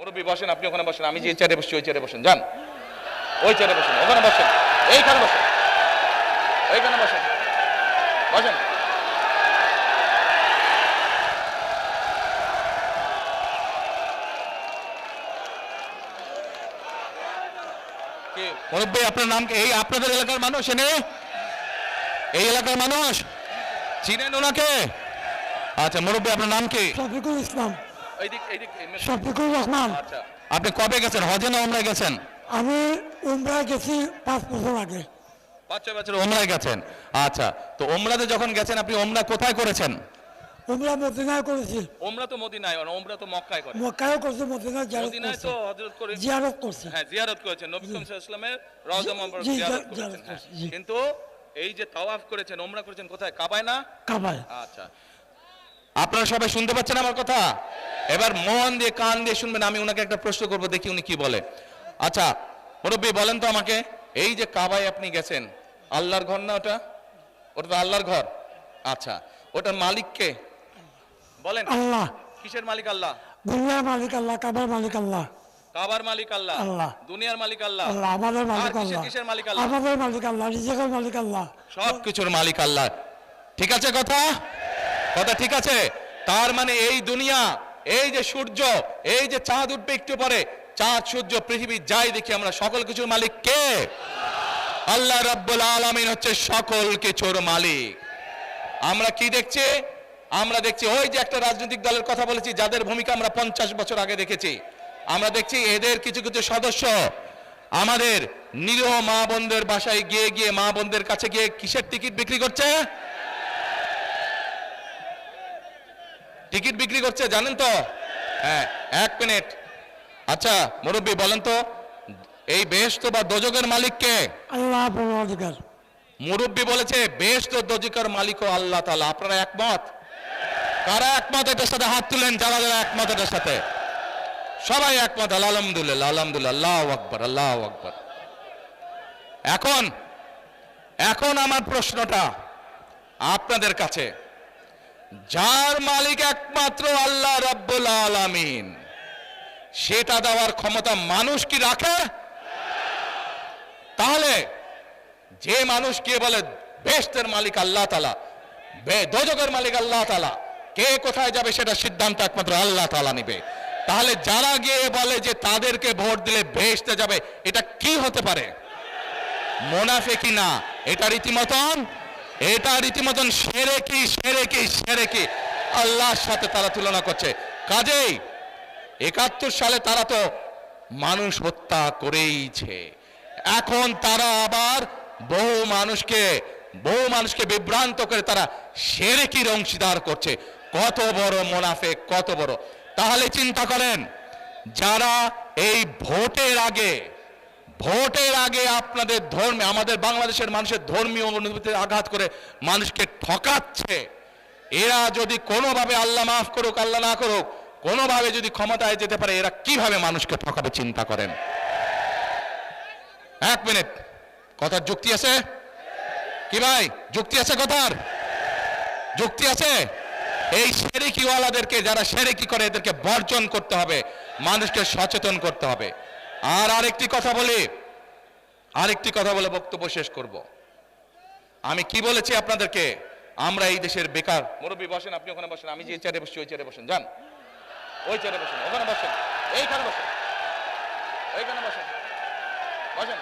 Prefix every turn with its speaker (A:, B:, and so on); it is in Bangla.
A: মুরব্বী বসেন, আপনি ওখানে বসেন, আমি যে চেয়ারে বসছি ওই চেয়ারে বসেন, যান ওই চেয়ারে বসেন, ওখানে বসেন, এইখানে বসেন, এইখানে বসেন, বসেন। মুরব্বী আপনার নাম কি? এই আপনাদের এলাকার মানুষ, এনে এই এলাকার মানুষ চিনেন ওনাকে? আচ্ছা মুরব্বী আপনার নাম কি?
B: শফিকুল ইসলাম।
A: এইদিক
B: শফিকুর রহমান।
A: আচ্ছা, আপনি কবে গেছেন হজে না ওমরায় গেছেন?
B: আমি উমরায় গেছি 5 বছর আগে।
A: 5-6 বছর ওমরায় গেছেন। আচ্ছা, তো ওমরাতে যখন গেছেন আপনি ওমরা কোথায় করেছেন?
B: উমরা মদিনায় করেছি।
A: ওমরা তো মদিনায়, ওমরা তো মক্কায় করে।
B: মক্কায়ও করছি, মদিনায়
A: মদিনায় তো হযরত করে
B: জিয়ারত করছি।
A: হ্যাঁ, জিয়ারত করেছেন, নবী সাল্লাল্লাহু আলাইহি ওয়াসাল্লামের রওজা মুবারক
B: জি,
A: জিয়ারত
B: জিয়ারত
A: করেছেন। হ্যাঁ,
B: করেছি, জি।
A: কিন্তু এই যে তাওয়াফ করেছেন, ওমরা করেছেন কোথায়? কাবায় না?
B: কাবায়।
A: আচ্ছা, আপনারা সবাই শুনতে পাচ্ছেন আমার কথা? এবার মন দিয়ে কান দিয়ে শুনবেন। আমি ওনাকে একটা প্রশ্ন করব, দেখি উনি কি বলে। আচ্ছা মুরব্বী বলেন তো আমাকে, এই যে কাবায় আপনি গেছেন, আল্লাহর ঘর না ওটা? ওটা তো আল্লাহর ঘর। আচ্ছা, ওটার মালিক কে বলেন?
B: আল্লাহ।
A: কিসের মালিক? আল্লাহ।
B: দুনিয়ার মালিক আল্লাহ, কাবার মালিক আল্লাহ।
A: কাবার মালিক আল্লাহ,
B: আল্লাহ।
A: দুনিয়ার মালিক আল্লাহ,
B: আল্লাহ আমাদের
A: আর
B: মালিক আল্লাহ।
A: কিসের মালিক আল্লাহ?
B: আমাদের মালিক আল্লাহ, রিজিকের মালিক আল্লাহ,
A: সব কিছুর মালিক আল্লাহ। ঠিক আছে কথা? কথা ঠিক আছে? তার মানে এই দুনিয়া, এই যে সূর্য, এই যে চাঁদ উঠবে একটু পরে, চাঁদ সূর্য পৃথিবী যাই দেখি আমরা, সকল কিছুর মালিক কে? আল্লাহ রাব্বুল আলামিন হচ্ছে সকল কিছুর মালিক। আমরা কি দেখছি? আমরা দেখছি ওই যে একটা রাজনৈতিক দলের কথা বলেছি, যাদের ভূমিকা আমরা 50 বছর আগে দেখেছি। আমরা দেখছি এদের কিছু কিছু সদস্য আমাদের নিরীহ মা বোনদের বাসায় গিয়ে গিয়ে, মা বোনদের কাছে গিয়ে কিসের টিকিট বিক্রি করছে? টিকিট বিক্রি করছে, জানেন তো? হ্যাঁ, 1 মিনিট। আচ্ছা মুরব্বী বলেন তো, এই বেহেশত বা দোজখের মালিক কে?
B: আল্লাহ পরওয়ারদিগার।
A: মুরব্বী বলেছে বেহেশত ও দোজখের মালিকও আল্লাহ তাআলা। আপনারা একমত? কারা একমত এটার সাথে হাত তুলেন, যারা যারা একমত এটার সাথে। সবাই একমত, আলহামদুলিল্লাহ, আলহামদুলিল্লাহ, আল্লাহু আকবার, আল্লাহু আকবার। এখন আমার প্রশ্নটা আপনাদের কাছে, যার মালিক একমাত্র আল্লাহ রাব্বুল আলামিন, সেটা দেওয়ার ক্ষমতা মানুষ কি রাখে? তাহলে যে মানুষ কে বলে বেহেশতের মালিক আল্লাহ তাআলা, দোজখের মালিক আল্লাহ তাআলা, কে কোথায় যাবে সেটা সিদ্ধান্ত একমাত্র আল্লাহ তাআলা নেবে। তাহলে যারা গিয়ে বলে যে তাদেরকে ভোট দিলে বেহেশতে যাবে, এটা কি হতে পারে? মুনাফিকি না, এটা রীতিমতন শিরকি, শিরকি, শিরকি। আল্লাহর সাথে তারা তুলনা করছে। কাজেই 71 সালে তারা তো মানুষ হত্যা করেইছে। এখন তারা আবার বহু মানুষকে বিভ্রান্ত করে তারা শিরকির অংশীদার করছে। কত বড় মুনাফিক, কত বড়! তাহলে চিন্তা করেন, যারা এই ভোটের আগে আপনাদের ধর্মে, আমাদের বাংলাদেশের মানুষের ধর্মীয় অনুভূতিতে আঘাত করে মানুষকে ঠকাচ্ছে, এরা যদি কোনোভাবে, আল্লাহ মাফ করুক আল্লাহ না করুক, কোনোভাবে যদি ক্ষমতায় যেতে পারে, এরা কিভাবে মানুষকে ঠকাবে চিন্তা করেন। 1 মিনিট, কথার যুক্তি আছে কি ভাই? যুক্তি আছে কথার? যুক্তি আছে? এই শিরকিওয়ালাদেরকে, যারা শিরকি করে, এদেরকে বর্জন করতে হবে, মানুষকে সচেতন করতে হবে। আর আরেকটি কথা বলে বক্তব্য শেষ করব। আমি কি বলেছি আপনাদেরকে? আমরা এই দেশের বেকার। মুরব্বী বসেন, আপনি ওখানে বসেন, আমি যে চেয়ারে বসছি ওই চেয়ারে বসেন, যান ওই চেয়ারে বসেন, ওখানে বসেন, এইখানে বসেন, এইখানে বসেন, বসেন।